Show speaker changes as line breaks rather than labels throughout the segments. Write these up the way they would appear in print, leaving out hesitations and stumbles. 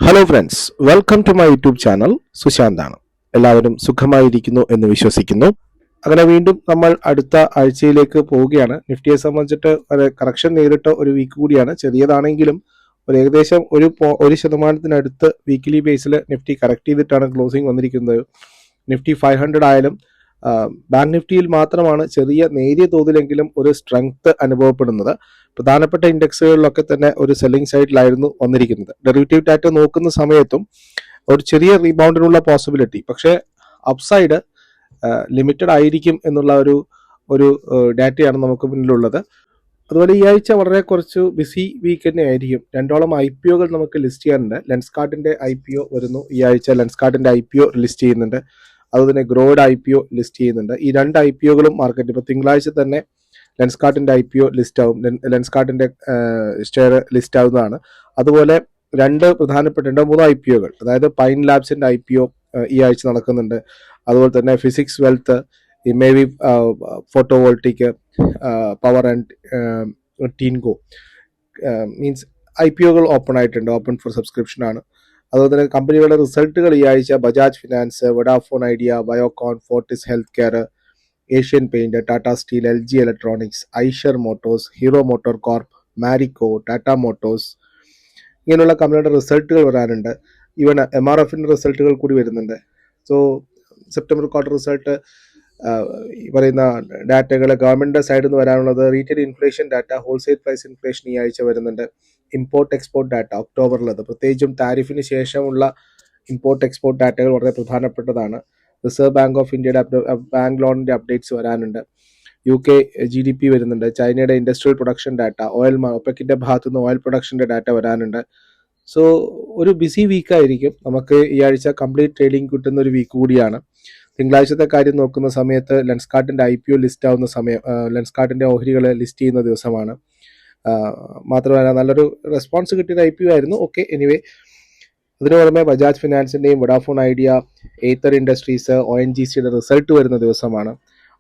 Hello friends, welcome to my YouTube channel. സുശാന്താണ്. എല്ലാവരും സുഖമായിരിക്കുന്നു എന്ന് വിശ്വസിക്കുന്നു. അങ്ങനെ വീണ്ടും നമ്മൾ അടുത്ത ആഴ്ചയിലേക്ക് പോവുകയാണ്. നിഫ്റ്റിയെ സംബന്ധിച്ചിട്ട് ഒരു കറക്ഷൻ നേരിട്ട ഒരു വീക്ക് കൂടിയാണ്. ചെറിയതാണെങ്കിലും ഒരു ഏകദേശം ഒരു ശതമാനത്തിനടുത്ത് വീക്കിലി ബേസിൽ നിഫ്റ്റി കറക്റ്റ് ചെയ്തിട്ടാണ് ക്ലോസിംഗ് വന്നിരിക്കുന്നത്. നിഫ്റ്റി 500 ആയാലും ബാങ്ക് നിഫ്റ്റിയിൽ മാത്രമാണ് ചെറിയ നേരിയ തോതിലെങ്കിലും ഒരു സ്ട്രെങ്ത് അനുഭവപ്പെടുന്നത്. പ്രധാനപ്പെട്ട ഇൻഡെക്സുകളിലൊക്കെ തന്നെ ഒരു സെല്ലിംഗ് സൈഡിലായിരുന്നു വന്നിരിക്കുന്നത്. ഡെറിവേറ്റീവ് ഡാറ്റ നോക്കുന്ന സമയത്തും ഒരു ചെറിയ റീബൗണ്ടിനുള്ള പോസിബിലിറ്റി, പക്ഷേ അപ്സൈഡ് ലിമിറ്റഡ് ആയിരിക്കും എന്നുള്ള ഒരു ഡാറ്റയാണ് നമുക്ക് മുന്നിലുള്ളത്. അതുപോലെ ഈ ആഴ്ച വളരെ കുറച്ച് ബിസി വീക്ക് തന്നെ ആയിരിക്കും. 2ഓളം IPO നമുക്ക് ലിസ്റ്റ് ചെയ്യാനുണ്ട്. ലെൻസ്കാർട്ടിന്റെ IPO വരുന്നു ഈ ആഴ്ച. ലെൻസ്കാർട്ടിന്റെ IPO ലിസ്റ്റ് ചെയ്യുന്നുണ്ട്. അതുപോലെ ഗ്രോയുടെ IPO ലിസ്റ്റ് ചെയ്യുന്നുണ്ട്. ഈ 2 IPO മാർക്കറ്റ് ഇപ്പോൾ തിങ്കളാഴ്ച തന്നെ ലെൻസ്കാർട്ടിന്റെ IPO ലിസ്റ്റ് ആവും. ലെൻസ്കാർട്ടിന്റെ ഷെയർ ലിസ്റ്റ് ആവുന്നതാണ്. അതുപോലെ 2 പ്രധാനപ്പെട്ട 3 IPO, അതായത് പൈൻ ലാബ്സിന്റെ IPO ഈ ആഴ്ച നടക്കുന്നുണ്ട്. അതുപോലെ തന്നെ physics wealth, Emmvee photovoltaic, power and Tenneco means IPO open ആയിട്ടുണ്ട്. ഓപ്പൺ ഫോർ സബ്സ്ക്രിപ്ഷൻ ആണ്. അതുപോലെ തന്നെ കമ്പനികളുടെ റിസൾട്ടുകൾ ഈ ആഴ്ച Bajaj finance, Vodafone Idea, Biocon, Fortis healthcare, Asian paint, Tata steel, LG electronics, Eicher motors, hero motor corp, Marico, Tata motors, ഇങ്ങനെയുള്ള കമ്പനിയുടെ റിസൾട്ടുകൾ വരാനുണ്ട്. ഈവൻ MRFന്റെ റിസൾട്ടുകൾ കൂടി വരുന്നുണ്ട്. സോ സെപ്റ്റംബർ ക്വാർട്ടർ റിസൾട്ട് ഈ പറയുന്ന ഡാറ്റകൾ ഗവൺമെന്റിന്റെ സൈഡിൽ നിന്ന് വരാനുള്ളത്. Retail inflation data, wholesale price inflation ഈ ആഴ്ച വരുന്നുണ്ട്. ഇമ്പോർട്ട് എക്സ്പോർട്ട് ഡാറ്റ ഒക്ടോബറിലത്, പ്രത്യേകിച്ചും താരിഫിന് ശേഷമുള്ള ഇമ്പോർട്ട് എക്സ്പോർട്ട് ഡാറ്റകൾ വളരെ പ്രധാനപ്പെട്ടതാണ്. റിസർവ് ബാങ്ക് ഓഫ് ഇന്ത്യയുടെ ബാങ്ക് ലോണിന്റെ അപ്ഡേറ്റ്സ് വരാനുണ്ട്. UK GDP വരുന്നുണ്ട്. ചൈനയുടെ ഇൻഡസ്ട്രിയൽ പ്രൊഡക്ഷൻ ഡാറ്റ, ഒപെക്കിന്റെ ഭാഗത്തുനിന്ന് ഓയിൽ പ്രൊഡക്ഷന്റെ ഡാറ്റ വരാനുണ്ട്. സോ ഒരു ബിസി വീക്കായിരിക്കും നമുക്ക് ഈ ആഴ്ച. കംപ്ലീറ്റ് ട്രേഡിംഗ് കിട്ടുന്ന ഒരു വീക്ക് കൂടിയാണ്. തിങ്കളാഴ്ചത്തെ കാര്യം നോക്കുന്ന സമയത്ത് ലെൻസ്കാർട്ടിന്റെ IPO ലിസ്റ്റ് ആവുന്ന സമയം, ലെൻസ്കാർട്ടിന്റെ ഓഹരികളെ ലിസ്റ്റ് ചെയ്യുന്ന ദിവസമാണ്. മാത്രമല്ല നല്ലൊരു റെസ്പോൺസ് കിട്ടിയ IPO ആയിരുന്നു. ഓക്കെ, എനിവേ, അതിനു പുറമെ ബജാജ് ഫിനാൻസിന്റെയും വോഡാഫോൺ ഐഡിയ, ഏത്തർ ഇൻഡസ്ട്രീസ്, ONGCയുടെ റിസൾട്ട് വരുന്ന ദിവസമാണ്.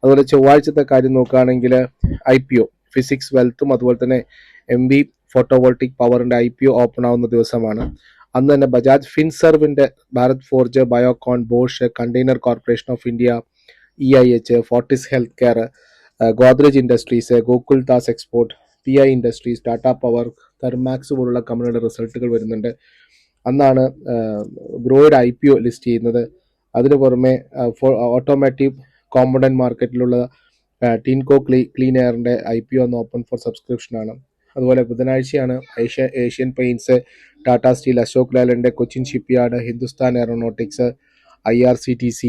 അതുപോലെ ചൊവ്വാഴ്ചത്തെ കാര്യം നോക്കുകയാണെങ്കിൽ IPO ഫിസിക്സ് വെൽത്തും അതുപോലെ തന്നെ MB ഫോട്ടോവോൾട്ടിക് പവറിന്റെ IPO ഓപ്പൺ ആവുന്ന ദിവസമാണ്. അന്ന് തന്നെ ബജാജ് ഫിൻസർവിന്റെ Bharat forge, Biocon, Bosch, container corporation of India, EIH, Fortis healthcare, Godrej industries, Gokaldas export, PI industries, Tata power, Thermax പോലുള്ള കമ്പനികളുടെ റിസൾട്ടുകൾ വരുന്നുണ്ട്. അന്നാണ് ഗ്രോയുടെ IPO ലിസ്റ്റ് ചെയ്യുന്നത്. അതിനു പുറമെ ഓട്ടോമാറ്റീവ് കോമ്പണന്റ് മാർക്കറ്റിലുള്ള ടീൻകോ ക്ലീൻ എയറിന്റെ IPO ഒന്ന് ഓപ്പൺ ഫോർ സബ്സ്ക്രിപ്ഷൻ ആണ്. അതുപോലെ ബുധനാഴ്ചയാണ് Asian paints, Tata steel, Ashok Leyland, Cochin shipyard, Hindustan aeronautics, IRCTC,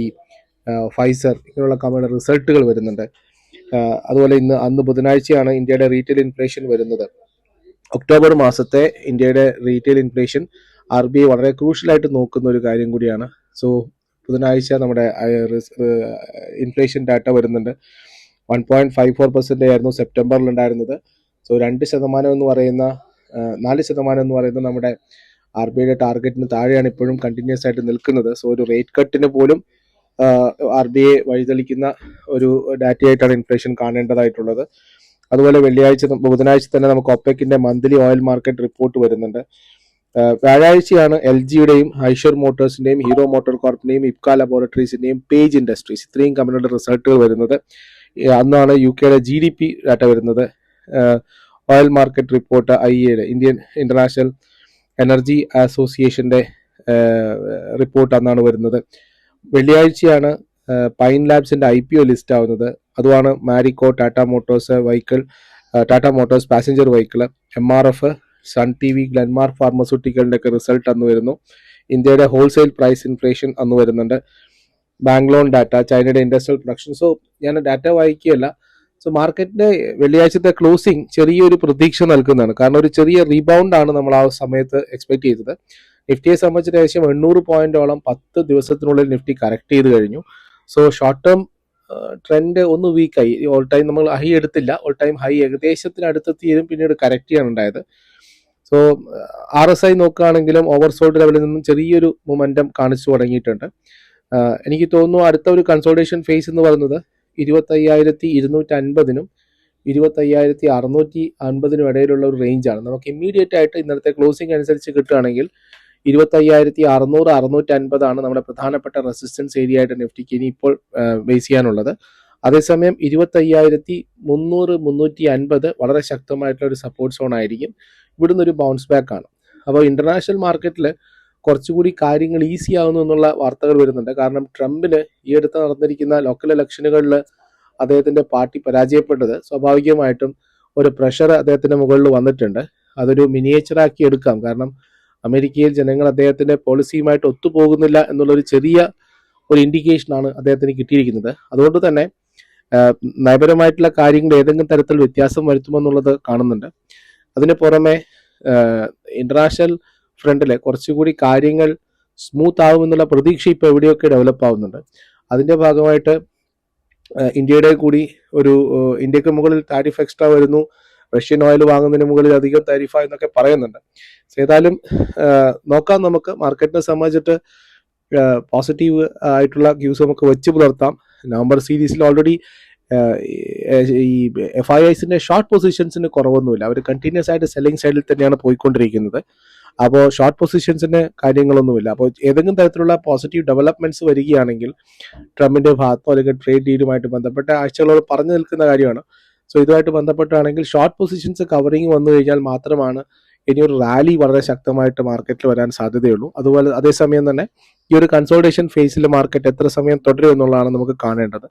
Pfizer, ഇങ്ങനെയുള്ള കമ്പനിയുടെ റിസൾട്ടുകൾ വരുന്നുണ്ട്. അതുപോലെ അന്ന് ബുധനാഴ്ചയാണ് ഇന്ത്യയുടെ റീറ്റെയിൽ ഇൻഫ്ലേഷൻ വരുന്നത്. ഒക്ടോബർ മാസത്തെ ഇന്ത്യയുടെ റീറ്റെയിൽ ഇൻഫ്ലേഷൻ RBI വളരെ ക്രൂഷ്യലായിട്ട് നോക്കുന്ന ഒരു കാര്യം കൂടിയാണ്. സോ ബുധനാഴ്ച നമ്മുടെ ഇൻഫ്ലേഷൻ ഡാറ്റ വരുന്നുണ്ട്. 1.54% ആയിരുന്നു സെപ്റ്റംബറിൽ ഉണ്ടായിരുന്നത്. സോ 2% എന്ന് പറയുന്ന 4% എന്ന് പറയുന്ന നമ്മുടെ RBIയുടെ ടാർഗറ്റിന് താഴെയാണ് ഇപ്പോഴും കണ്ടിന്യൂസ് ആയിട്ട് നിൽക്കുന്നത്. സോ ഒരു റേറ്റ് കട്ടിന് പോലും RBI വഴിതെളിക്കുന്ന ഒരു ഡാറ്റയായിട്ടാണ് ഇൻഫ്ലേഷൻ കാണേണ്ടതായിട്ടുള്ളത്. അതുപോലെ ബുധനാഴ്ച തന്നെ നമുക്ക് ഒപെക്കിന്റെ മന്ത്ലി ഓയിൽ മാർക്കറ്റ് റിപ്പോർട്ട് വരുന്നുണ്ട്. വ്യാഴാഴ്ചയാണ് LGയുടെയും ഐഷർ മോട്ടോഴ്സിന്റെയും ഹീറോ മോട്ടോർ കോർപ്പിന്റെയും ഇപ്ക ലബോറട്ടറീസിന്റെയും പേജ് ഇൻഡസ്ട്രീസ്, ഇത്രയും കമ്പനികളുടെ റിസൾട്ടുകൾ വരുന്നത്. അന്നാണ് UKയുടെ GDP ഡാറ്റ വരുന്നത്. ഓയിൽ മാർക്കറ്റ് റിപ്പോർട്ട് IEAയുടെ, ഇന്ത്യൻ ഇന്റർനാഷണൽ എനർജി അസോസിയേഷന്റെ റിപ്പോർട്ട് അന്നാണ് വരുന്നത്. വെള്ളിയാഴ്ചയാണ് പൈൻ ലാബ്സിന്റെ IPO ലിസ്റ്റ് ആവുന്നത്. അതുമാണ് Marico, Tata motors passenger vehicle, MRF, Sun TV, Glenmark ഫാർമസ്യൂട്ടിക്കലിന്റെ ഒക്കെ റിസൾട്ട് അന്ന് വരുന്നു. ഇന്ത്യയുടെ ഹോൾസെയിൽ പ്രൈസ് ഇൻഫ്ലേഷൻ അന്ന് വരുന്നുണ്ട്. ബാങ്ക് ലോൺ ഡാറ്റ, ചൈനയുടെ ഇൻഡസ്ട്രിയൽ പ്രൊഡക്ഷൻ. സോ ഞാൻ ഡാറ്റ വായിക്കുകയല്ല. സോ മാർക്കറ്റിന്റെ വെള്ളിയാഴ്ചത്തെ ക്ലോസിംഗ് ചെറിയൊരു പ്രതീക്ഷ നൽകുന്നതാണ്. കാരണം ഒരു ചെറിയ റീബൗണ്ട് ആണ് നമ്മൾ ആ സമയത്ത് എക്സ്പെക്ട് ചെയ്തത്. നിഫ്റ്റിയെ സംബന്ധിച്ച് ഏകദേശം 800 പോയിന്റോളം 10 ദിവസത്തിനുള്ളിൽ നിഫ്റ്റി കറക്റ്റ് ചെയ്ത് കഴിഞ്ഞു. സോ ഷോർട്ട് ടേം ട്രെൻഡ് ഒന്ന് വീക്കായി. ഓൾ ടൈം നമ്മൾ ഹൈ എടുത്തില്ല. ഓൾ ടൈം ഹൈ ഏകദേശത്തിനടുത്തെത്തിയും പിന്നീട് കറക്റ്റ് ചെയ്യാൻ ഉണ്ടായത്. സോ RSI നോക്കുകയാണെങ്കിലും ഓവർസോൾഡ് ലെവലിൽ നിന്നും ചെറിയൊരു മൊമെന്റം കാണിച്ചു തുടങ്ങിയിട്ടുണ്ട്. എനിക്ക് തോന്നുന്നു അടുത്ത ഒരു കൺസോൾട്ടേഷൻ ഫേസ് എന്ന് പറയുന്നത് 25,250-നും 25,650-നും ഇടയിലുള്ള ഒരു റേഞ്ചാണ്. നമുക്ക് ഇമ്മീഡിയറ്റ് ആയിട്ട് ഇന്നത്തെ ക്ലോസിംഗ് അനുസരിച്ച് കിട്ടുകയാണെങ്കിൽ 25,600 650 നമ്മുടെ പ്രധാനപ്പെട്ട റെസിസ്റ്റൻസ് ഏരിയ ആയിട്ട് നിഫ്റ്റിക്ക് ഇനി ഇപ്പോൾ ബേസ് ചെയ്യാനുള്ളത്. അതേസമയം 25,300 350 വളരെ ശക്തമായിട്ടുള്ള ഒരു സപ്പോർട്ട് സോൺ ആയിരിക്കും. ഇവിടുന്ന് ഒരു ബൗൺസ് ബാക്ക് ആണ്. അപ്പോൾ ഇന്റർനാഷണൽ മാർക്കറ്റിൽ കുറച്ചുകൂടി കാര്യങ്ങൾ ഈസി ആവുന്നു എന്നുള്ള വാർത്തകൾ വരുന്നുണ്ട്. കാരണം ട്രംപിന് ഈ അടുത്ത് നടന്നിരിക്കുന്ന ലോക്കൽ ഇലക്ഷനുകളിൽ അദ്ദേഹത്തിന്റെ പാർട്ടി പരാജയപ്പെട്ടത് സ്വാഭാവികമായിട്ടും ഒരു പ്രഷർ അദ്ദേഹത്തിന്റെ മുകളിൽ വന്നിട്ടുണ്ട്. അതൊരു മിനിയേച്ചറാക്കി എടുക്കാം. കാരണം അമേരിക്കയിൽ ജനങ്ങൾ അദ്ദേഹത്തിന്റെ പോളിസിയുമായിട്ട് ഒത്തുപോകുന്നില്ല എന്നുള്ളൊരു ചെറിയ ഒരു ഇൻഡിക്കേഷനാണ് അദ്ദേഹത്തിന് കിട്ടിയിരിക്കുന്നത്. അതുകൊണ്ട് തന്നെ നയപരമായിട്ടുള്ള കാര്യങ്ങൾ ഏതെങ്കിലും തരത്തിൽ വ്യത്യാസം വരുത്തുമെന്നുള്ളത് കാണുന്നുണ്ട്. അതിന് പുറമെ ഇന്റർനാഷണൽ ഫ്രണ്ടിൽ കുറച്ചുകൂടി കാര്യങ്ങൾ സ്മൂത്ത് ആവുമെന്നുള്ള പ്രതീക്ഷ ഇപ്പോൾ എവിടെയൊക്കെ ഡെവലപ്പ് ആവുന്നുണ്ട്. അതിന്റെ ഭാഗമായിട്ട് ഇന്ത്യയുടെ കൂടി ഇന്ത്യക്ക് മുകളിൽ താരിഫ് എക്സ്ട്രാ വരുന്നു, റഷ്യൻ ഓയിൽ വാങ്ങുന്നതിന് മുകളിൽ അധികം താരിഫാ എന്നൊക്കെ പറയുന്നുണ്ട്. ഏതായാലും നോക്കാം, നമുക്ക് മാർക്കറ്റിനെ സംബന്ധിച്ചിട്ട് പോസിറ്റീവ് ആയിട്ടുള്ള വ്യൂസ് നമുക്ക് വെച്ച് പുലർത്താം. നവംബർ സീരീസിൽ ഓൾറെഡി ഈ FIIസിന്റെ ഷോർട്ട് പൊസിഷൻസിന് കുറവൊന്നുമില്ല. അവർ കണ്ടിന്യൂസ് ആയിട്ട് സെല്ലിംഗ് സൈഡിൽ തന്നെയാണ് പോയിക്കൊണ്ടിരിക്കുന്നത്. അപ്പോൾ ഷോർട്ട് പൊസിഷൻസിന് കാര്യങ്ങളൊന്നുമില്ല. അപ്പോൾ ഏതെങ്കിലും തരത്തിലുള്ള പോസിറ്റീവ് ഡെവലപ്മെന്റ്സ് വരികയാണെങ്കിൽ ട്രംപിന്റെ ഭാഗത്തോ അല്ലെങ്കിൽ ട്രേഡ് ഡീലുമായിട്ട് ബന്ധപ്പെട്ട ആഴ്ചകളോട് പറഞ്ഞു നിൽക്കുന്ന കാര്യമാണ്. സോ ഇതുമായിട്ട് ബന്ധപ്പെട്ടാണെങ്കിൽ ഷോർട്ട് പൊസിഷൻസ് കവറിങ് വന്നു കഴിഞ്ഞാൽ മാത്രമാണ് ഇനിയൊരു റാലി വളരെ ശക്തമായിട്ട് മാർക്കറ്റിൽ വരാൻ സാധ്യതയുള്ളൂ. അതുപോലെ അതേസമയം തന്നെ ഈ ഒരു കൺസോൾട്ടേഷൻ ഫേസിൽ മാർക്കറ്റ് എത്ര സമയം തുടരും എന്നുള്ളതാണ് നമുക്ക് കാണേണ്ടത്.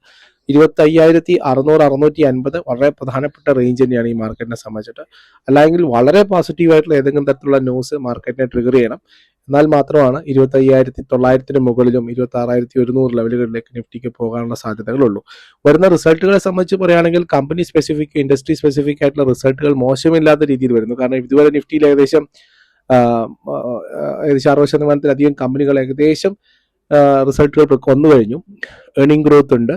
25,600 650 വളരെ പ്രധാനപ്പെട്ട റേഞ്ച് തന്നെയാണ് ഈ മാർക്കറ്റിനെ സംബന്ധിച്ചിട്ട്. അല്ലെങ്കിൽ വളരെ പോസിറ്റീവായിട്ടുള്ള ഏതെങ്കിലും തരത്തിലുള്ള ന്യൂസ് മാർക്കറ്റിനെ ട്രിഗർ ചെയ്യണം. എന്നാൽ മാത്രമാണ് 25,900 മുകളിലും 26,100 ലെവലുകളിലേക്ക് നിഫ്റ്റിക്ക് പോകാനുള്ള സാധ്യതകളുള്ളൂ. വരുന്ന റിസൾട്ടുകളെ സംബന്ധിച്ച് പറയുകയാണെങ്കിൽ കമ്പനി സ്പെസിഫിക്, ഇൻഡസ്ട്രി സ്പെസിഫിക് ആയിട്ടുള്ള റിസൾട്ടുകൾ മോശമില്ലാത്ത രീതിയിൽ വരുന്നു. കാരണം ഇതുവരെ നിഫ്റ്റിയിൽ ഏകദേശം 60%-ലധികം കമ്പനികൾ ഏകദേശം റിസൾട്ടുകൾ വന്നു കഴിഞ്ഞു. ഏർണിംഗ് ഗ്രോത്ത് ഉണ്ട്,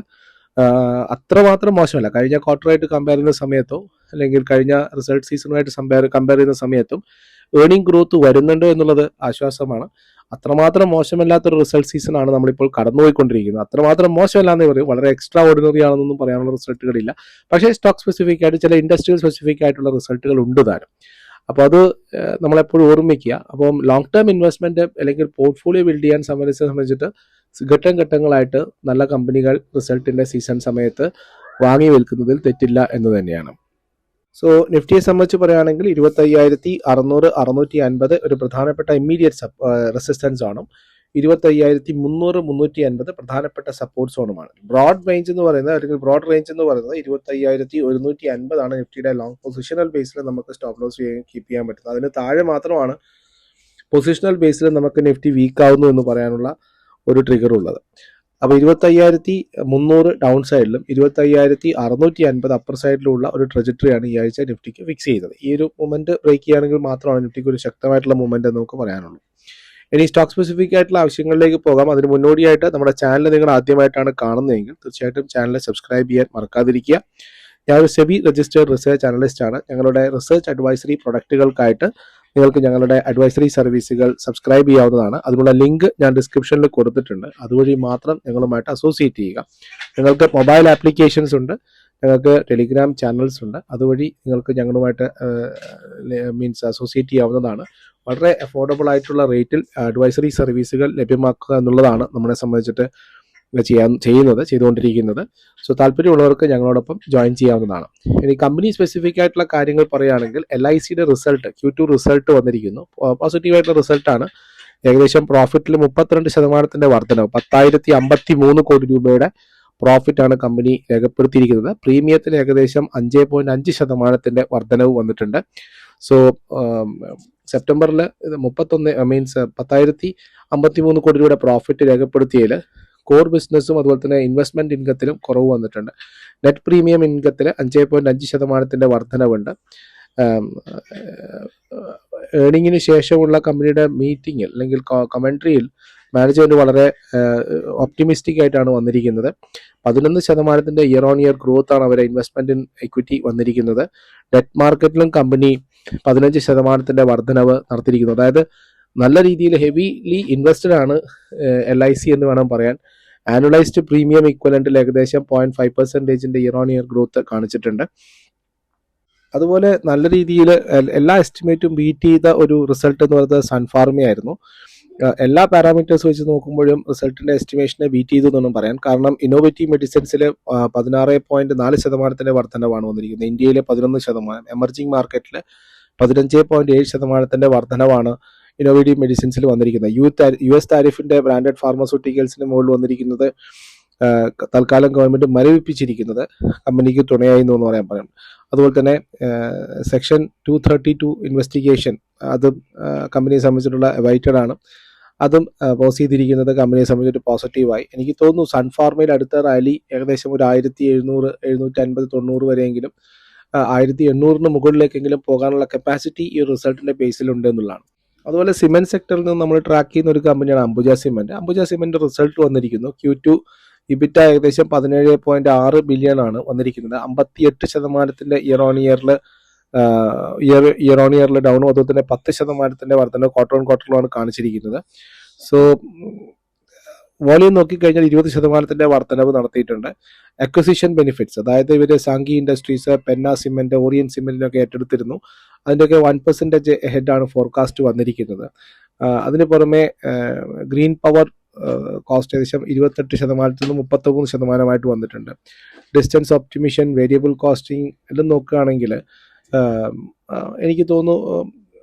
അത്രമാത്രം മോശമല്ല. കഴിഞ്ഞ ക്വാർട്ടറായിട്ട് കമ്പയർ ചെയ്യുന്ന സമയത്തോ അല്ലെങ്കിൽ കഴിഞ്ഞ റിസൾട്ട് സീസണുമായിട്ട് കമ്പയർ ചെയ്യുന്ന സമയത്തും ഏർണിംഗ് ഗ്രോത്ത് വരുന്നുണ്ട് എന്നുള്ളത് ആശ്വാസമാണ്. അത്രമാത്രം മോശമല്ലാത്തൊരു റിസൾട്ട് സീസണാണ് നമ്മളിപ്പോൾ കടന്നുപോയിക്കൊണ്ടിരിക്കുന്നത്. അത്രമാത്രം മോശമല്ല എന്ന് പറയും, വളരെ എക്സ്ട്രാ ഓർഡിനറി ആണെന്നൊന്നും പറയാനുള്ള റിസൾട്ടുകളില്ല. പക്ഷേ സ്റ്റോക്ക് സ്പെസിഫിക് ആയിട്ട് ചില ഇൻഡസ്ട്രിയൽ സ്പെസിഫിക് ആയിട്ടുള്ള റിസൾട്ടുകൾ ഉണ്ട് താനും. അപ്പോൾ അത് നമ്മളെപ്പോഴും ഓർമ്മിക്കുക. അപ്പം ലോങ് ടേം ഇൻവെസ്റ്റ്മെന്റ് അല്ലെങ്കിൽ പോർട്ട്ഫോളിയോ ബിൽഡ് ചെയ്യാൻ സംബന്ധിച്ചിട്ട് ഘട്ടങ്ങളായിട്ട് നല്ല കമ്പനികൾ റിസൾട്ടിന്റെ സീസൺ സമയത്ത് വാങ്ങി വിൽക്കുന്നതിൽ തെറ്റില്ല എന്ന് തന്നെയാണ്. സോ നിഫ്റ്റിയെ സംബന്ധിച്ച് പറയുകയാണെങ്കിൽ 25,600 650 ഒരു പ്രധാനപ്പെട്ട ഇമ്മീഡിയറ്റ് റെസിസ്റ്റൻസ് ആണ്. 25,300 350 പ്രധാനപ്പെട്ട സപ്പോർട്ട് സോണുമാണ്. ബ്രോഡ് റേഞ്ച് എന്ന് പറയുന്നത് അല്ലെങ്കിൽ ബ്രോഡ് റേഞ്ച് എന്ന് പറയുന്നത് 25,150 ആണ് നിഫ്റ്റിയുടെ ലോങ് പൊസിഷണൽ ബേസിൽ നമുക്ക് സ്റ്റോപ്പ് ലോസ് കീപ്പ് ചെയ്യാൻ പറ്റുന്നത്. അതിന് താഴെ മാത്രമാണ് പൊസിഷണൽ ബേസിൽ നമുക്ക് നിഫ്റ്റി വീക്ക് ആവുന്നു എന്ന് പറയാനുള്ള ഒരു ട്രിഗർ ഉള്ളത്. അപ്പോൾ 25,300 ഡൗൺ സൈഡിലും 25,650 അപ്പർ സൈഡിലുള്ള ഒരു ട്രജക്ടറിയാണ് ഈ ആഴ്ച നിഫ്റ്റിക്ക് ഫിക്സ് ചെയ്തത്. ഈ ഒരു മൊമെന്റ് ബ്രേക്ക് ചെയ്യുകയാണെങ്കിൽ മാത്രമാണ് നിഫ്റ്റിക്ക് ഒരു ശക്തമായിട്ടുള്ള മൊമെന്റ് എന്ന് നമുക്ക് പറയാനുള്ളൂ. ഇനി സ്റ്റോക്ക് സ്പെസിഫിക് ആയിട്ടുള്ള ആവശ്യങ്ങളിലേക്ക് പോകാം. അതിന് മുന്നോടിയായിട്ട് നമ്മുടെ ചാനൽ നിങ്ങൾ ആദ്യമായിട്ടാണ് കാണുന്നതെങ്കിൽ തീർച്ചയായിട്ടും ചാനൽ സബ്സ്ക്രൈബ് ചെയ്യാൻ മറക്കാതിരിക്കുക. ഞാനൊരു സെബി രജിസ്റ്റേർഡ് റിസർച്ച് അനലിസ്റ്റ് ആണ്. ഞങ്ങളുടെ റിസർച്ച് അഡ്വൈസറി പ്രൊഡക്റ്റുകൾക്കായിട്ട് നിങ്ങൾക്ക് ഞങ്ങളുടെ അഡ്വൈസറി സർവീസുകൾ സബ്സ്ക്രൈബ് ചെയ്യാവുന്നതാണ്. അതിനുള്ള ലിങ്ക് ഞാൻ ഡിസ്ക്രിപ്ഷനിൽ കൊടുത്തിട്ടുണ്ട്. അതുവഴി മാത്രം ഞങ്ങളുമായിട്ട് അസോസിയേറ്റ് ചെയ്യുക. നിങ്ങൾക്ക് മൊബൈൽ ആപ്ലിക്കേഷൻസ് ഉണ്ട്, ഞങ്ങൾക്ക് ടെലിഗ്രാം ചാനൽസ് ഉണ്ട്. അതുവഴി നിങ്ങൾക്ക് ഞങ്ങളുമായിട്ട് അസോസിയേറ്റ് ചെയ്യാവുന്നതാണ്. വളരെ അഫോർഡബിൾ ആയിട്ടുള്ള റേറ്റിൽ അഡ്വൈസറി സർവീസുകൾ ലഭ്യമാക്കുക എന്നുള്ളതാണ് നമ്മളെ സംബന്ധിച്ചിട്ട് ചെയ്തുകൊണ്ടിരിക്കുന്നത്. സോ താല്പര്യമുള്ളവർക്ക് ഞങ്ങളോടൊപ്പം ജോയിൻ ചെയ്യാവുന്നതാണ്. ഇനി കമ്പനി സ്പെസിഫിക് ആയിട്ടുള്ള കാര്യങ്ങൾ പറയുകയാണെങ്കിൽ LICയുടെ റിസൾട്ട് Q2 റിസൾട്ട് വന്നിരിക്കുന്നു. പോസിറ്റീവായിട്ടുള്ള റിസൾട്ടാണ്. ഏകദേശം പ്രോഫിറ്റിൽ 32% വർധനവ്, 10,053 കോടി രൂപയുടെ പ്രോഫിറ്റാണ് കമ്പനി രേഖപ്പെടുത്തിയിരിക്കുന്നത്. പ്രീമിയത്തിന് ഏകദേശം 5.5% വർധനവ് വന്നിട്ടുണ്ട്. സോ സെപ്റ്റംബറിൽ 10,053 കോടി രൂപയുടെ പ്രോഫിറ്റ് രേഖപ്പെടുത്തിയതിൽ കോർ ബിസിനസ്സും അതുപോലെ തന്നെ ഇൻവെസ്റ്റ്മെന്റ് ഇൻകത്തിലും കുറവ് വന്നിട്ടുണ്ട്. Net premium ഇൻകത്തിൽ 5.5% വർധനവുണ്ട്. ഏർണിങ്ങിന് ശേഷമുള്ള കമ്പനിയുടെ മീറ്റിംഗിൽ അല്ലെങ്കിൽ കമന്ററിയിൽ മാനേജ്മെന്റ് വളരെ ഓപ്റ്റിമിസ്റ്റിക് ആയിട്ടാണ് വന്നിരിക്കുന്നത്. 11% ഇയർ ഓൺ ഇയർ ഗ്രോത്ത് ആണ് അവരുടെ ഇൻവെസ്റ്റ്മെന്റ് ഇൻ എക്വിറ്റി വന്നിരിക്കുന്നത്. ഡെറ്റ് മാർക്കറ്റിലും കമ്പനി 15% വർധനവ് നടത്തിയിരിക്കുന്നു. അതായത് നല്ല രീതിയിൽ ഹെവിലി ഇൻവെസ്റ്റഡ് ആണ് LIC എന്ന് വേണം പറയാൻ. ആനുവലൈസ്ഡ് പ്രീമിയം ഇക്വലന്റിൽ ഏകദേശം 0.5% ഇയർ ഓൺ ഇയർ ഗ്രോത്ത് കാണിച്ചിട്ടുണ്ട്. അതുപോലെ നല്ല രീതിയിൽ എല്ലാ എസ്റ്റിമേറ്റും ബീറ്റ് ചെയ്ത ഒരു റിസൾട്ട് എന്ന് പറയുന്നത് സൺഫാർമ ആയിരുന്നു. എല്ലാ പാരാമീറ്റേഴ്സ് വെച്ച് നോക്കുമ്പോഴും റിസൾട്ടിന്റെ എസ്റ്റിമേഷനെ ബീറ്റ് ചെയ്തു എന്നൊന്നും പറയാൻ. കാരണം ഇന്നോവേറ്റീവ് മെഡിസിൻസിൽ 16.4% വർധനവാണ് വന്നിരിക്കുന്നത്. ഇന്ത്യയിലെ 11%, എമർജിംഗ് മാർക്കറ്റിൽ 15.7% വർധനവാണ് ഇന്നോവേറ്റീവ് മെഡിസിൻസിൽ വന്നിരിക്കുന്നത്. US താരിഫിന്റെ ബ്രാൻഡഡ് ഫാർമസ്യൂട്ടിക്കൽസിന് മുകളിൽ വന്നിരിക്കുന്നത് തൽക്കാലം ഗവൺമെന്റ് മരവിപ്പിച്ചിരിക്കുന്നത് കമ്പനിക്ക് തുണയായി എന്ന് പറയാൻ. അതുപോലെ തന്നെ സെക്ഷൻ 232 ഇൻവെസ്റ്റിഗേഷൻ അതും കമ്പനിയെ സംബന്ധിച്ചിട്ടുള്ള അവൈറ്റഡ് ആണ്. അതും പോസ് ചെയ്തിരിക്കുന്നത് കമ്പനിയെ സംബന്ധിച്ചിട്ട് പോസിറ്റീവായി. എനിക്ക് തോന്നുന്നു സൺഫാർമയിൽ അടുത്ത റാലി ഏകദേശം ഒരു 1700, 750, 90 വരെയെങ്കിലും 1800 മുകളിലേക്കെങ്കിലും പോകാനുള്ള കപ്പാസിറ്റി ഈ റിസൾട്ടിന്റെ ബേസിലുണ്ട് എന്നുള്ളതാണ്. അതുപോലെ സിമെന്റ് സെക്ടറിൽ നിന്ന് നമ്മൾ ട്രാക്ക് ചെയ്യുന്ന ഒരു കമ്പനിയാണ് Ambuja cement. Ambuja cement result വന്നിരിക്കുന്നു. Q2 ഇബിറ്റ ഏകദേശം 17.6 ബില്യൺ ആണ് വന്നിരിക്കുന്നത്. 58% ഇയർ ഓൺ ഇയറിൽ ഡൗണും അതുപോലെ തന്നെ 10% വർധന ക്വാർട്ടർ ഓൺ ക്വാർട്ടറിലുമാണ് കാണിച്ചിരിക്കുന്നത്. സോ വോളിയം നോക്കിക്കഴിഞ്ഞാൽ 20% വർധനവ് നടത്തിയിട്ടുണ്ട്. അക്വസിഷൻ ബെനിഫിറ്റ്സ്, അതായത് ഇവർ സാങ്കി ഇൻഡസ്ട്രീസ്, പെന്ന സിമെന്റ്, ഓറിയൻ സിമെന്റിനൊക്കെ ഏറ്റെടുത്തിരുന്നു. അതിൻ്റെയൊക്കെ 1% ഹെഡാണ് ഫോർകാസ്റ്റ് വന്നിരിക്കുന്നത്. അതിന് പുറമെ ഗ്രീൻ പവർ കോസ്റ്റ് ഏകദേശം 28% നിന്ന് 33% വന്നിട്ടുണ്ട്. ഡിസ്റ്റൻസ് ഒപ്റ്റിമിഷൻ, വേരിയബിൾ കോസ്റ്റിംഗ് എല്ലാം നോക്കുകയാണെങ്കിൽ എനിക്ക് തോന്നുന്നു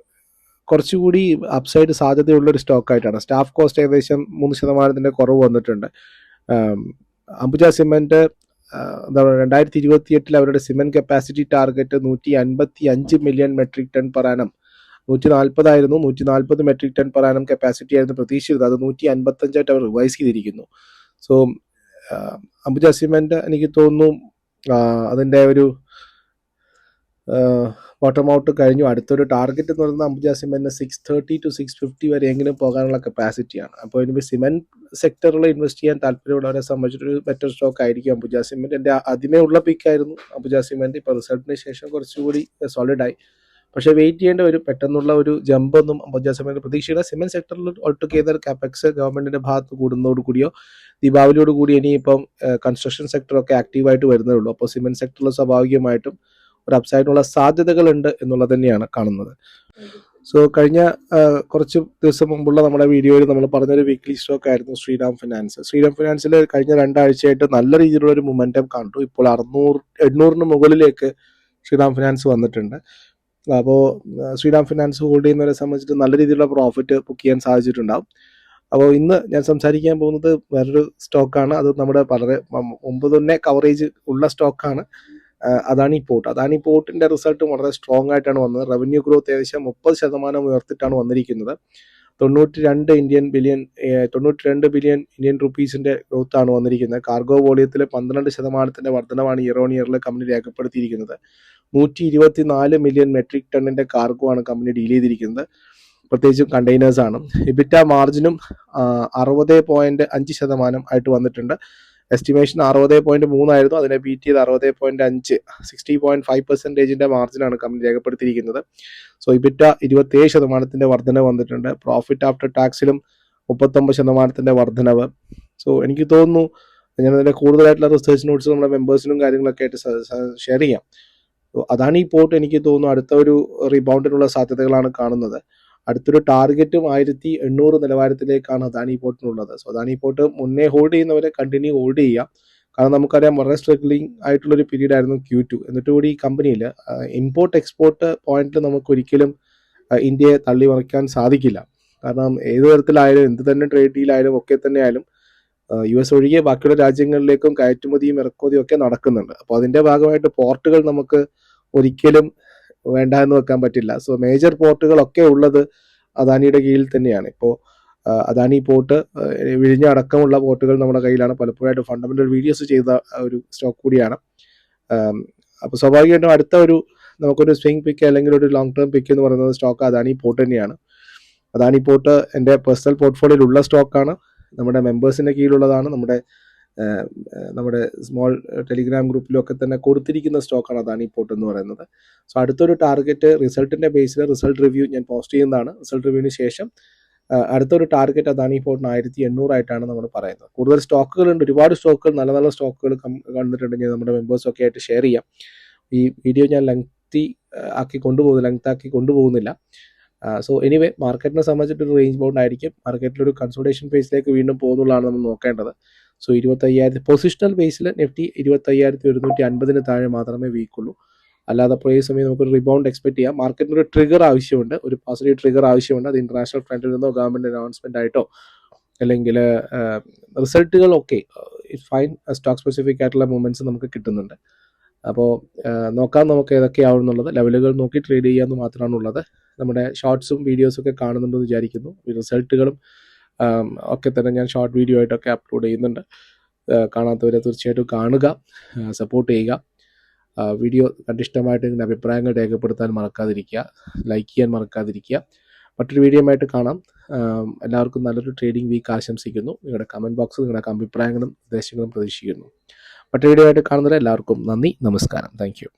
കുറച്ചുകൂടി അപ്സൈഡ് സാധ്യതയുള്ളൊരു സ്റ്റോക്കായിട്ടാണ്. സ്റ്റാഫ് കോസ്റ്റ് ഏകദേശം 3% കുറവ് വന്നിട്ടുണ്ട്. അംബുജ സിമെന്റ് എന്താ പറയുക, 2028 അവരുടെ cement capacity target 155 million metric ton per annum. 140 ആയിരുന്നു, 140 metric ton per annum capacity ആയിരുന്നു പ്രതീക്ഷിച്ചത്. അത് 155 അവർ റിവൈസ് ചെയ്തിരിക്കുന്നു. സോ അംബുജ സിമെന്റ് എനിക്ക് തോന്നുന്നു അതിൻ്റെ ഒരു ബോട്ടം ഔട്ട് കഴിഞ്ഞു. അടുത്തൊരു ടാർഗറ്റ് എന്ന് പറയുന്നത് അംബുജ സിമെന്റിന് 630 to 650 വരെയെങ്കിലും പോകാനുള്ള കപ്പാസിറ്റിയാണ്. അപ്പോൾ ഇനി സിമെന്റ് സെക്ടറിൽ ഇൻവെസ്റ്റ് ചെയ്യാൻ താല്പര്യമുള്ളവരെ സംബന്ധിച്ചൊരു ബെറ്റർ സ്റ്റോക്ക് ആയിരിക്കും അംബുജ സിമെന്റ്. എൻ്റെ ആദ്യമേ ഉള്ള പിക്കായിരുന്നു അംബുജ സിമെന്റ്. ഇപ്പോൾ റിസൾട്ടിന് ശേഷം കുറച്ചുകൂടി സോളിഡായി. പക്ഷേ വെയിറ്റ് ചെയ്യേണ്ട ഒരു പെട്ടെന്നുള്ള ഒരു ജമ്പൊന്നും അംബുജ സിമെന്റ് പ്രതീക്ഷയില്ല. സിമെന്റ് സെക്ടറിൽ ഓൾട്ടുഗെദർ കാപ്പെക്സ് ഗവൺമെന്റിന്റെ ഭാഗത്ത് കൂടുന്നതോട് കൂടിയോ ദീപാവലിയോട് കൂടി ഇനിയിപ്പം കൺസ്ട്രക്ഷൻ സെക്ടറൊക്കെ ആക്റ്റീവായിട്ട് വരുന്നേ ഉള്ളൂ. അപ്പോൾ സിമെന്റ് സെക്ടറിൽ സ്വാഭാവികമായിട്ടും ഒരു അപ്സൈഡിനുള്ള സാധ്യതകളുണ്ട് എന്നുള്ളത് തന്നെയാണ് കാണുന്നത്. സോ കഴിഞ്ഞ കുറച്ച് ദിവസം മുമ്പുള്ള നമ്മുടെ വീഡിയോയിൽ നമ്മൾ പറഞ്ഞൊരു വീക്ക്ലി സ്റ്റോക്ക് ആയിരുന്നു ശ്രീറാം ഫിനാൻസ്. ശ്രീറാം ഫിനാൻസിൽ കഴിഞ്ഞ 2 ആഴ്ചയായിട്ട് നല്ല രീതിയിലുള്ള ഒരു മൊമെന്റം കണ്ടു. ഇപ്പോൾ 800 മുകളിലേക്ക് ശ്രീറാം ഫിനാൻസ് വന്നിട്ടുണ്ട്. അപ്പോൾ ശ്രീറാം ഫിനാൻസ് ഹോൾഡ് ചെയ്യുന്നവരെ സംബന്ധിച്ചിട്ട് നല്ല രീതിയിലുള്ള പ്രോഫിറ്റ് ബുക്ക് ചെയ്യാൻ സാധിച്ചിട്ടുണ്ടാവും. അപ്പോൾ ഇന്ന് ഞാൻ സംസാരിക്കാൻ പോകുന്നത് വേറൊരു സ്റ്റോക്കാണ്. അത് നമ്മുടെ വളരെ മുമ്പ് തന്നെ കവറേജ് ഉള്ള സ്റ്റോക്കാണ്. അദാനി പോർട്ട്. അദാനി പോർട്ടിന്റെ റിസൾട്ട് വളരെ സ്ട്രോങ് ആയിട്ടാണ് വന്നത്. റവന്യൂ ഗ്രോത്ത് ഏകദേശം 30% ഉയർത്തിട്ടാണ് വന്നിരിക്കുന്നത്. 92 ബില്യൺ ഇന്ത്യൻ റുപ്പീസിന്റെ ഗ്രോത്ത് ആണ് വന്നിരിക്കുന്നത്. കാർഗോ വോളിയത്തിൽ 12% വർധനവാണ് ഇയർ ഓൺ ഇയറിൽ കമ്പനി രേഖപ്പെടുത്തിയിരിക്കുന്നത്. 124 മില്യൺ മെട്രിക് ടണ്ണിന്റെ കാർഗോ ആണ് കമ്പനി ഡീൽ ചെയ്തിരിക്കുന്നത്, പ്രത്യേകിച്ചും കണ്ടെയ്നേഴ്സ് ആണ്. ഇബിറ്റ മാർജിനും 60.5% ആയിട്ട് വന്നിട്ടുണ്ട്. എസ്റ്റിമേഷൻ 60.3 ആയിരുന്നു, അതിനെ ബീറ്റ് ചെയ്ത് 60.5, 60.5% മാർജിനാണ് കമ്പനി രേഖപ്പെടുത്തിയിരിക്കുന്നത്. സോ ഇബിറ്റ 27% വർധന വന്നിട്ടുണ്ട്. പ്രോഫിറ്റ് ആഫ്റ്റർ ടാക്സിലും 39% വർധനവ്. സോ എനിക്ക് തോന്നുന്നു ഞാൻ അതിൻ്റെ കൂടുതലായിട്ടുള്ള റിസർച്ച് നോട്ട്സ് നമ്മുടെ മെമ്പേഴ്സിനും കാര്യങ്ങളൊക്കെ ആയിട്ട് ഷെയർ ചെയ്യാം. അതാണ് ഈ പോർട്ട് എനിക്ക് തോന്നുന്നു അടുത്ത ഒരു റീബൗണ്ടിനുള്ള സാധ്യതകളാണ് കാണുന്നത്. അടുത്തൊരു ടാർഗറ്റും 1800 നിലവാരത്തിലേക്കാണ് അദാനി പോർട്ടിനുള്ളത്. സോ അദാനി പോർട്ട് മുന്നേ ഹോൾഡ് ചെയ്യുന്നവരെ കണ്ടിന്യൂ ഹോൾഡ് ചെയ്യാം. കാരണം നമുക്കറിയാം വളരെ സ്ട്രഗ്ലിംഗ് ആയിട്ടുള്ളൊരു പീരീഡ് ആയിരുന്നു Q2. എന്നിട്ട് കൂടി ഈ കമ്പനിയിൽ ഇമ്പോർട്ട് എക്സ്പോർട്ട് പോയിന്റിൽ നമുക്ക് ഒരിക്കലും ഇന്ത്യയെ തള്ളി മറിക്കാൻ സാധിക്കില്ല. കാരണം ഏത് തരത്തിലായാലും എന്ത് തന്നെ ട്രേഡ് ഡീലായാലും ഒക്കെ തന്നെ ആയാലും US ഒഴികെ ബാക്കിയുള്ള രാജ്യങ്ങളിലേക്കും കയറ്റുമതിയും ഇറക്കുമതിയും ഒക്കെ നടക്കുന്നുണ്ട്. അപ്പോൾ അതിൻ്റെ ഭാഗമായിട്ട് പോർട്ടുകൾ നമുക്ക് ഒരിക്കലും വേണ്ട എന്ന് വെക്കാൻ പറ്റില്ല. സോ മേജർ പോർട്ടുകളൊക്കെ ഉള്ളത് അദാനിയുടെ കീഴിൽ തന്നെയാണ്. ഇപ്പോൾ അദാനി പോർട്ട്, വിഴിഞ്ഞ അടക്കമുള്ള പോർട്ടുകൾ നമ്മുടെ കയ്യിലാണ്. പലപ്പോഴായിട്ട് ഫണ്ടമെന്റൽ വീഡിയോസ് ചെയ്ത ഒരു സ്റ്റോക്ക് കൂടിയാണ്. അപ്പോൾ സ്വാഭാവികമായിട്ടും അടുത്ത ഒരു നമുക്കൊരു സ്വിംഗ് പിക്ക് അല്ലെങ്കിൽ ഒരു ലോങ് ടേം പിക്ക് എന്ന് പറയുന്നത് സ്റ്റോക്ക് അദാനി പോർട്ട് തന്നെയാണ്. അദാനി പോർട്ട് എൻ്റെ പേഴ്സണൽ പോർട്ട്ഫോളിയോയിലുള്ള സ്റ്റോക്കാണ്. നമ്മുടെ മെമ്പേഴ്സിൻ്റെ കീഴിലുള്ളതാണ്. നമ്മുടെ സ്മോൾ ടെലിഗ്രാം ഗ്രൂപ്പിലൊക്കെ തന്നെ കൊടുത്തിരിക്കുന്ന സ്റ്റോക്കാണ് അദാനി പോർട്ട് എന്ന് പറയുന്നത്. സോ അടുത്തൊരു ടാർഗറ്റ് റിസൾട്ടിൻ്റെ ബേസിൽ റിസൾട്ട് റിവ്യൂ ഞാൻ പോസ്റ്റ് ചെയ്യുന്നതാണ്. റിസൾട്ട് റിവ്യൂവിന് ശേഷം അടുത്തൊരു ടാർഗറ്റ് അദാനി പോർട്ടിന് 1800 ആയിട്ടാണ് നമ്മൾ പറയുന്നത്. കൂടുതൽ സ്റ്റോക്കുകളുണ്ട്, ഒരുപാട് സ്റ്റോക്കുകൾ, നല്ല നല്ല സ്റ്റോക്കുകൾ കണ്ടിട്ടുണ്ടെങ്കിൽ നമ്മുടെ മെമ്പേഴ്സൊക്കെ ആയിട്ട് ഷെയർ ചെയ്യാം. ഈ വീഡിയോ ഞാൻ ആക്കി കൊണ്ടുപോകുന്നില്ല, ലെങ്ത് ആക്കി കൊണ്ടുപോകുന്നില്ല. സോ എനിവേ മാർക്കറ്റിനെ സംബന്ധിച്ചിട്ടൊരു റേഞ്ച് ബൗണ്ട് ആയിരിക്കും. മാർക്കറ്റിലൊരു കൺസോൾട്ടേഷൻ ഫേസിലേക്ക് വീണ്ടും പോകുന്നുള്ളതാണ് നമ്മൾ നോക്കേണ്ടത്. സോ 25,000 പൊസിഷണൽ ബേസിൽ നിഫ്റ്റി 25,150 താഴെ മാത്രമേ വീക്കുള്ളൂ. അല്ലാതെ ഈ സമയം നമുക്കൊരു റിബൗണ്ട് എക്സ്പെക്ട് ചെയ്യാം. മാർക്കറ്റിന് ഒരു ട്രിഗർ ആവശ്യമുണ്ട്, ഒരു പോസിറ്റീവ് ട്രിഗർ ആവശ്യമുണ്ട്. അത് ഇന്റർനാഷണൽ ഫ്രണ്ടിൽ നിന്നോ ഗവൺമെന്റ് അനൗൺസ്മെന്റ് ആയിട്ടോ അല്ലെങ്കിൽ റിസൾട്ടുകളൊക്കെ ഫൈൻ സ്റ്റോക്ക് സ്പെസിഫിക് ആയിട്ടുള്ള മൂവ്മെന്റ്സ് നമുക്ക് കിട്ടുന്നുണ്ട്. അപ്പോൾ നോക്കാം നമുക്ക് ഏതൊക്കെയാവുന്നുള്ളത്. ലെവലുകൾ നോക്കി ട്രേഡ് ചെയ്യാമെന്ന് മാത്രമാണുള്ളത്. നമ്മുടെ ഷോർട്സും വീഡിയോസും ഒക്കെ കാണുന്നുണ്ടെന്ന് വിചാരിക്കുന്നു. റിസൾട്ടുകളും ഒക്കെ തന്നെ ഞാൻ ഷോർട്ട് വീഡിയോ ആയിട്ടൊക്കെ അപ്ലോഡ് ചെയ്യുന്നുണ്ട്. കാണാത്തവരെ തീർച്ചയായിട്ടും കാണുക, സപ്പോർട്ട് ചെയ്യുക. വീഡിയോ കണ്ടിഷ്ടമായിട്ട് നിങ്ങളുടെ അഭിപ്രായങ്ങൾ രേഖപ്പെടുത്താൻ മറക്കാതിരിക്കുക, ലൈക്ക് ചെയ്യാൻ മറക്കാതിരിക്കുക. മറ്റൊരു വീഡിയോ ആയിട്ട് കാണാം. എല്ലാവർക്കും നല്ലൊരു ട്രേഡിംഗ് വീക്ക് ആശംസിക്കുന്നു. നിങ്ങളുടെ കമൻറ്റ് ബോക്സിൽ നിങ്ങളുടെ അഭിപ്രായങ്ങളും നിർദ്ദേശങ്ങളും പ്രതീക്ഷിക്കുന്നു. മറ്റൊരു വീഡിയോ ആയിട്ട് കാണുന്നവരെ എല്ലാവർക്കും നന്ദി, നമസ്കാരം. Thank you.